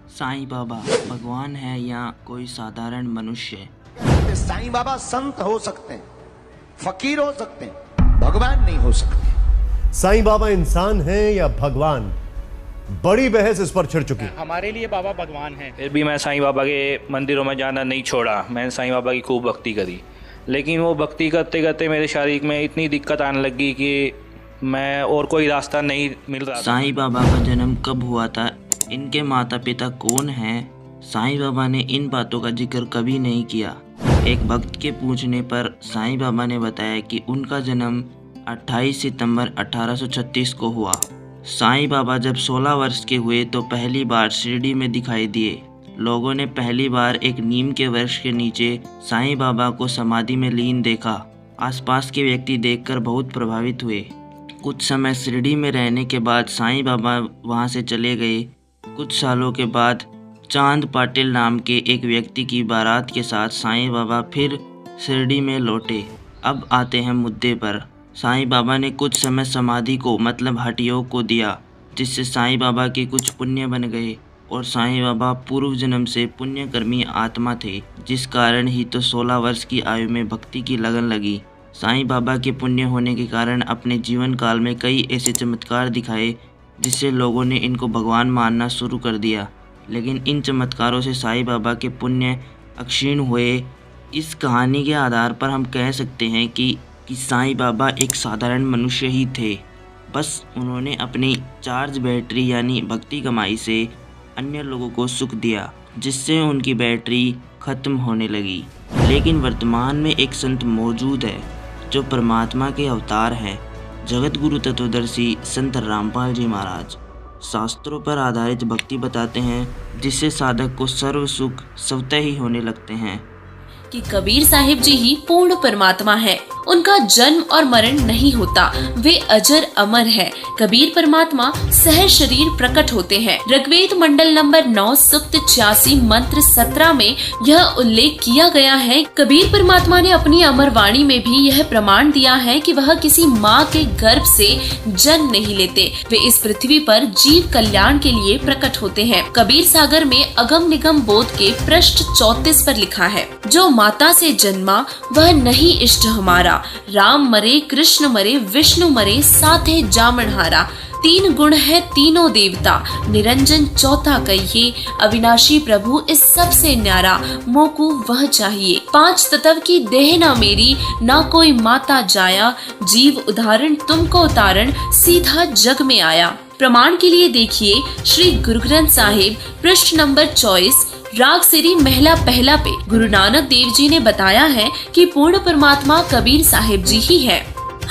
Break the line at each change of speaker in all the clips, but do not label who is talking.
साईं बाबा भगवान है या कोई साधारण मनुष्य?
साईं बाबा संत हो सकते हैं, फकीर हो सकते हैं, भगवान नहीं हो सकते।
साईं बाबा इंसान हैं या भगवान? बड़ी बहस इस पर छिड़ चुकी।
हमारे लिए बाबा भगवान हैं।
फिर भी मैं साईं बाबा के मंदिरों में जाना नहीं छोड़ा। मैंने साईं बाबा की खूब भक्ति करी, लेकिन वो भक्ति करते करते मेरे शारीरिक में इतनी दिक्कत आने लगी कि मैं और कोई रास्ता नहीं मिल रहा।
साईं बाबा का जन्म कब हुआ था? इनके माता पिता कौन हैं? साईं बाबा ने इन बातों का जिक्र कभी नहीं किया। एक भक्त के पूछने पर साईं बाबा ने बताया कि उनका जन्म 28 सितंबर 1836 को हुआ। साईं बाबा जब 16 वर्ष के हुए तो पहली बार शिरडी में दिखाई दिए। लोगों ने पहली बार एक नीम के वृक्ष के नीचे साईं बाबा को समाधि में लीन देखा। आसपास के व्यक्ति देखकर बहुत प्रभावित हुए। कुछ समय शिरडी में रहने के बाद साईं बाबा वहां से चले गए। कुछ सालों के बाद चांद पाटिल नाम के एक व्यक्ति की बारात के साथ साईं बाबा फिर शिरडी में लौटे। अब आते हैं मुद्दे पर। साईं बाबा ने कुछ समय समाधि को मतलब हठ योग को दिया, जिससे साईं बाबा के कुछ पुण्य बन गए और साईं बाबा पूर्व जन्म से पुण्यकर्मी आत्मा थे, जिस कारण ही तो 16 वर्ष की आयु में भक्ति की लगन लगी। साईं बाबा के पुण्य होने के कारण अपने जीवन काल में कई ऐसे चमत्कार दिखाए जिससे लोगों ने इनको भगवान मानना शुरू कर दिया। लेकिन इन चमत्कारों से साईं बाबा के पुण्य अक्षीण हुए। इस कहानी के आधार पर हम कह सकते हैं कि साईं बाबा एक साधारण मनुष्य ही थे। बस उन्होंने अपनी चार्ज बैटरी यानी भक्ति कमाई से अन्य लोगों को सुख दिया, जिससे उनकी बैटरी खत्म होने लगी। लेकिन वर्तमान में एक संत मौजूद है जो परमात्मा के अवतार हैं, जगत गुरु तत्वदर्शी संत रामपाल जी महाराज। शास्त्रों पर आधारित भक्ति बताते हैं, जिससे साधक को सर्व सुख स्वतः ही होने लगते हैं।
कि कबीर साहिब जी ही पूर्ण परमात्मा है। उनका जन्म और मरण नहीं होता, वे अजर अमर है। कबीर परमात्मा सह शरीर प्रकट होते हैं। ऋग्वेद मंडल नंबर 9 सूक्त 86 मंत्र 17 में यह उल्लेख किया गया है। कबीर परमात्मा ने अपनी अमर वाणी में भी यह प्रमाण दिया है कि वह किसी माँ के गर्भ से जन्म नहीं लेते, वे इस पृथ्वी पर जीव कल्याण के लिए प्रकट होते हैं। कबीर सागर में अगम निगम बोध के पृष्ठ 34 पर लिखा है, जो माता से जन्मा वह नहीं इष्ट हमारा। राम मरे कृष्ण मरे विष्णु मरे साथे जामनहारा। तीन गुण है तीनों देवता, निरंजन चौथा कहिए। अविनाशी प्रभु इस सब से न्यारा, मोकू वह चाहिए। 5 तत्व की देह ना मेरी, ना कोई माता जाया। जीव उदाहरण तुमको उतारण, सीधा जग में आया। प्रमाण के लिए देखिए श्री गुरु ग्रंथ साहिब पृष्ठ नंबर 24 राग सिरी महला पहला पे गुरु नानक देव जी ने बताया है कि पूर्ण परमात्मा कबीर साहिब जी ही है।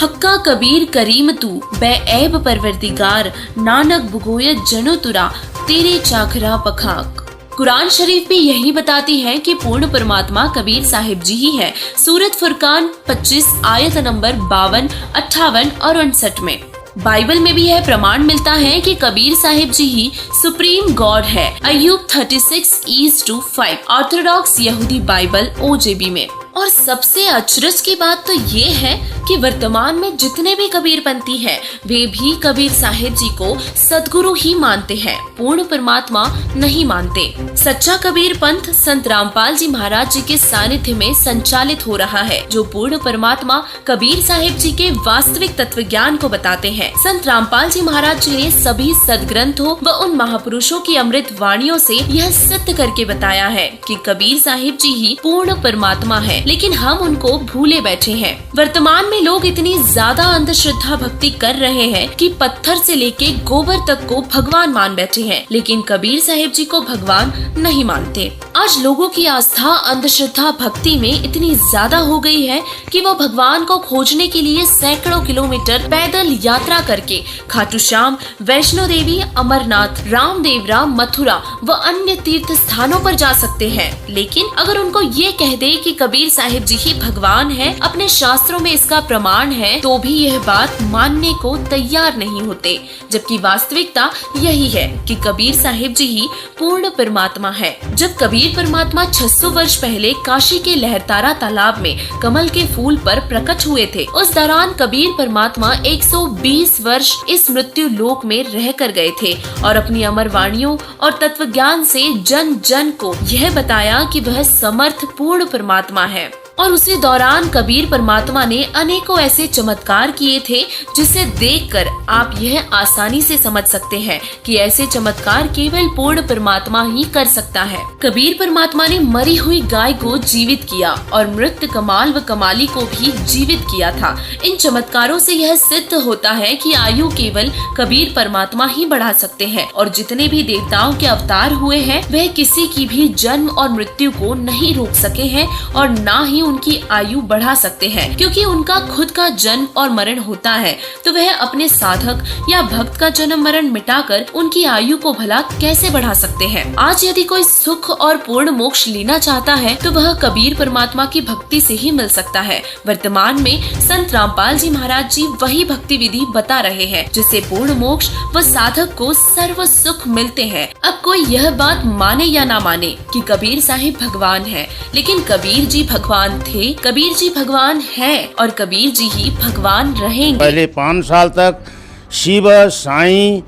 हक्का कबीर करीम तू बेऐब परवरदिगार, नानक बुगोयत जनो तुरा तेरे चाखरा पखाक। कुरान शरीफ भी यही बताती है कि पूर्ण परमात्मा कबीर साहिब जी ही है। सूरत फुरकान 25 आयत नंबर 52, 58 और 59 में। बाइबल में भी यह प्रमाण मिलता है कि कबीर साहिब जी ही सुप्रीम गॉड है। अय्यूब 36:5 ऑर्थोडॉक्स यहूदी बाइबल OJB में। और सबसे अचरज की बात तो ये है कि वर्तमान में जितने भी कबीरपंथी हैं, वे भी कबीर साहिब जी को सदगुरु ही मानते हैं, पूर्ण परमात्मा नहीं मानते। सच्चा कबीर पंथ संत रामपाल जी महाराज जी के सानिध्य में संचालित हो रहा है, जो पूर्ण परमात्मा कबीर साहिब जी के वास्तविक तत्व ज्ञान को बताते हैं। संत रामपाल जी महाराज जी ने सभी सदग्रंथों व उन महापुरुषों की अमृत वाणियों से यह सिद्ध करके बताया है कि कबीर साहिब जी ही पूर्ण परमात्मा है, लेकिन हम उनको भूले बैठे हैं। वर्तमान में लोग इतनी ज्यादा अंधश्रद्धा भक्ति कर रहे हैं कि पत्थर से लेके गोबर तक को भगवान मान बैठे हैं, लेकिन कबीर साहिब जी को भगवान नहीं मानते। आज लोगों की आस्था अंधश्रद्धा भक्ति में इतनी ज्यादा हो गई है कि वो भगवान को खोजने के लिए सैकड़ों किलोमीटर पैदल यात्रा करके खाटू श्याम, वैष्णो देवी, अमरनाथ, रामदेवरा, मथुरा व अन्य तीर्थ स्थानों पर जा सकते हैं। लेकिन अगर उनको ये कह दे कि कबीर साहिब जी ही भगवान है, अपने शास्त्रों में इसका प्रमाण है, तो भी यह बात मानने को तैयार नहीं होते। जबकि वास्तविकता यही है कि कबीर साहिब जी ही पूर्ण परमात्मा है। जब कबीर कबीर परमात्मा 600 वर्ष पहले काशी के लहरतारा तालाब में कमल के फूल पर प्रकट हुए थे। उस दौरान कबीर परमात्मा 120 वर्ष इस मृत्यु लोक में रह कर गए थे और अपनी अमर वाणियों और तत्व ज्ञान से जन जन को यह बताया कि वह समर्थ पूर्ण परमात्मा है। और उसी दौरान कबीर परमात्मा ने अनेकों ऐसे चमत्कार किए थे जिसे देखकर आप यह आसानी से समझ सकते हैं कि ऐसे चमत्कार केवल पूर्ण परमात्मा ही कर सकता है। कबीर परमात्मा ने मरी हुई गाय को जीवित किया और मृत कमाल व कमाली को भी जीवित किया था। इन चमत्कारों से यह सिद्ध होता है कि आयु केवल कबीर परमात्मा ही बढ़ा सकते हैं और जितने भी देवताओं के अवतार हुए हैं वह किसी की भी जन्म और मृत्यु को नहीं रोक सके हैं और न ही उनकी आयु बढ़ा सकते हैं, क्योंकि उनका खुद का जन्म और मरण होता है तो वह अपने साधक या भक्त का जन्म मरण मिटाकर उनकी आयु को भला कैसे बढ़ा सकते हैं। आज यदि कोई सुख और पूर्ण मोक्ष लेना चाहता है तो वह कबीर परमात्मा की भक्ति से ही मिल सकता है। वर्तमान में संत रामपाल जी महाराज जी वही भक्ति विधि बता रहे हैं जिससे पूर्ण मोक्ष व साधक को सर्व सुख मिलते हैं। अब कोई यह बात माने या ना माने कि कबीर साहिब भगवान है, लेकिन कबीर जी भगवान थे, कबीर जी भगवान है और कबीर जी ही भगवान रहेंगे।
पहले 5 साल तक शिव, साईं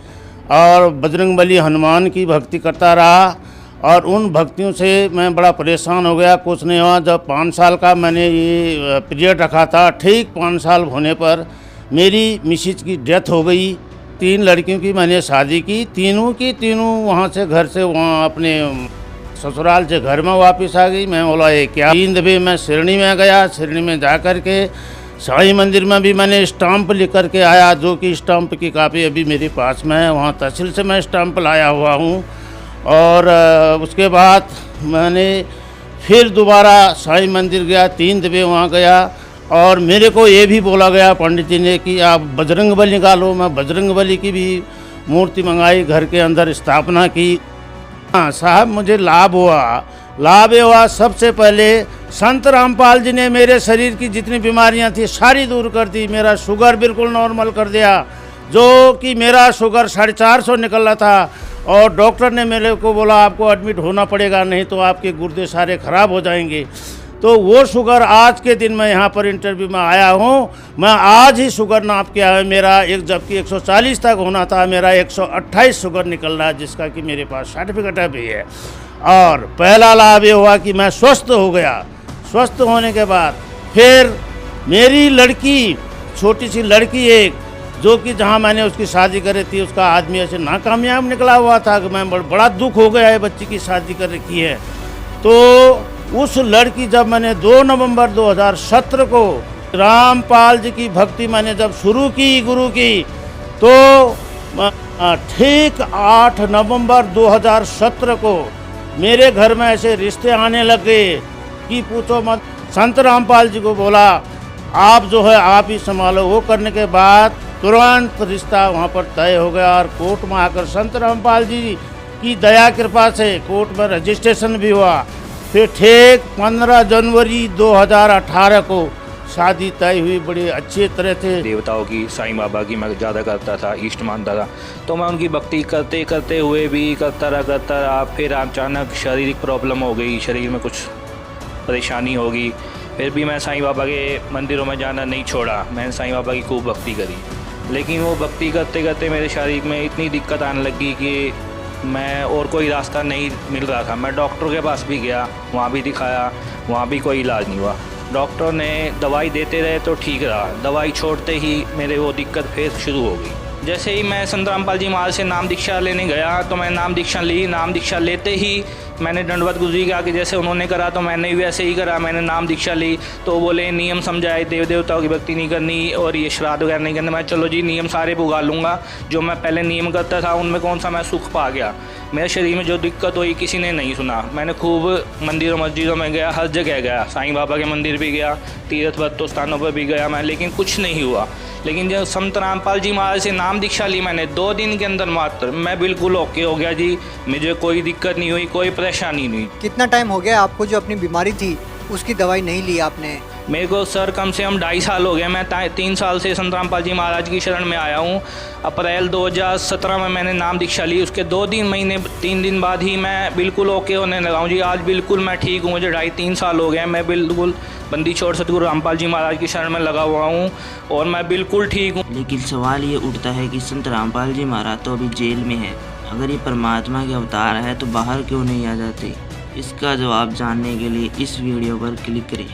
और बजरंगबली हनुमान की भक्ति करता रहा और उन भक्तियों से मैं बड़ा परेशान हो गया। कुछ नहीं हुआ। जब 5 साल का मैंने ये पीरियड रखा था, ठीक 5 साल होने पर मेरी मिसेज की डेथ हो गई। 3 लड़कियों की मैंने शादी की, तीनों की तीनों वहाँ से घर से वहाँ अपने ससुराल से घर में वापस आ गई। मैं बोला ये क्या। 3 दफ़े मैं शिरडी में गया। शिरडी में जा कर के साईं मंदिर में भी मैंने स्टाम्प लिख कर के आया, जो कि स्टाम्प की कापी अभी मेरे पास में है। वहाँ तहसील से मैं स्टाम्प लाया हुआ हूँ। और उसके बाद मैंने फिर दोबारा साईं मंदिर गया, 3 दफ़े वहाँ गया और मेरे को ये भी बोला गया पंडित जी ने कि आप बजरंगबली निकालो। मैं बजरंगबली की भी मूर्ति मंगाई, घर के अंदर स्थापना की। हाँ साहब, मुझे लाभ हुआ। सबसे पहले संत रामपाल जी ने मेरे शरीर की जितनी बीमारियां थी सारी दूर कर दी। मेरा शुगर बिल्कुल नॉर्मल कर दिया, जो कि मेरा शुगर 450 निकल रहा था और डॉक्टर ने मेरे को बोला आपको एडमिट होना पड़ेगा, नहीं तो आपके गुर्दे सारे खराब हो जाएंगे। तो वो शुगर आज के दिन मैं यहाँ पर इंटरव्यू में आया हूँ, मैं आज ही शुगर नाप के आया। मेरा जबकि 140 तक होना था, मेरा 128 शुगर निकल रहा है, जिसका कि मेरे पास सर्टिफिकेट भी है। और पहला लाभ ये हुआ कि मैं स्वस्थ हो गया। स्वस्थ होने के बाद फिर मेरी लड़की, छोटी सी लड़की एक, जो कि जहाँ मैंने उसकी शादी करी थी, उसका आदमी ऐसे नाकामयाब निकला हुआ था कि मैं बड़ा दुख हो गया है, बच्ची की शादी कर रखी है। तो उस लड़की, जब मैंने 2 नवंबर 2017 को रामपाल जी की भक्ति मैंने जब शुरू की गुरु की, तो ठीक 8 नवंबर 2017 को मेरे घर में ऐसे रिश्ते आने लग गए कि पूछो मत। संत रामपाल जी को बोला आप जो है आप ही संभालो। वो करने के बाद तुरंत रिश्ता वहाँ पर तय हो गया और कोर्ट में आकर संत रामपाल जी की दया कृपा से कोर्ट में रजिस्ट्रेशन भी हुआ। फिर ठीक 15 जनवरी 2018 को शादी तय हुई। बड़ी अच्छी तरह से
देवताओं की, साईं बाबा की मैं ज़्यादा करता था, इष्ट मानता था। तो मैं उनकी भक्ति करते करते हुए भी करता रहा। फिर अचानक शारीरिक प्रॉब्लम हो गई, शरीर में कुछ परेशानी होगी। फिर भी मैं साईं बाबा के मंदिरों में जाना नहीं छोड़ा। मैंने साईं बाबा की खूब भक्ति करी, लेकिन वो भक्ति करते करते मेरे शरीर में इतनी दिक्कत आने लगी कि मैं और कोई रास्ता नहीं मिल रहा था। मैं डॉक्टर के पास भी गया, वहाँ भी दिखाया, वहाँ भी कोई इलाज नहीं हुआ। डॉक्टर ने दवाई देते रहे तो ठीक रहा, दवाई छोड़ते ही मेरे वो दिक्कत फिर शुरू हो गई। जैसे ही मैं संत रामपाल जी महाराज से नाम दीक्षा लेने गया तो मैं नाम दीक्षा ली। नाम दीक्षा लेते ही मैंने दंडवत गुरु जी के आगे जैसे उन्होंने करा तो मैंने भी वैसे ही करा। मैंने नाम दीक्षा ली तो बोले नियम समझाए, देव देवताओं की भक्ति नहीं करनी और ये श्राद्ध वगैरह नहीं करना। मैं चलो जी नियम सारे पुगा लूँगा। जो मैं पहले नियम करता था उनमें कौन सा मैं सुख पा गया। मेरे शरीर में जो दिक्कत हुई किसी ने नहीं सुना। मैंने खूब मंदिरों मस्जिदों में गया, हर जगह गया, साईं बाबा के मंदिर भी गया, तीर्थ वर्त स्थानों पर भी गया मैं, लेकिन कुछ नहीं हुआ। लेकिन जब संत रामपाल जी महाराज से नाम दीक्षा ली मैंने 2 दिन के अंदर मात्र मैं बिल्कुल ओके हो गया जी। मुझे कोई दिक्कत नहीं हुई, कोई परेशानी नहीं।
कितना टाइम हो गया आपको जो अपनी बीमारी थी उसकी दवाई नहीं ली आपने?
मेरे को सर कम से कम 2.5 साल हो गया। मैं 3 साल से संत रामपाल जी महाराज की शरण में आया हूँ। अप्रैल 2017 में मैंने नाम दीक्षा ली। उसके 3 दिन बाद ही मैं बिल्कुल ओके होने लगा हूँ जी। आज बिल्कुल मैं ठीक हूँ। मुझे 2.5-3 साल हो गए। मैं बिल्कुल बंदी छोड़ सतगुरु रामपाल जी महाराज की शरण में लगा हुआ हूँ और मैं बिल्कुल ठीक हूँ।
लेकिन सवाल ये उठता है कि संत रामपाल जी महाराज तो अभी जेल में है। अगर ये परमात्मा के अवतार है तो बाहर क्यों नहीं आ जाते? इसका जवाब जानने के लिए इस वीडियो पर क्लिक करें।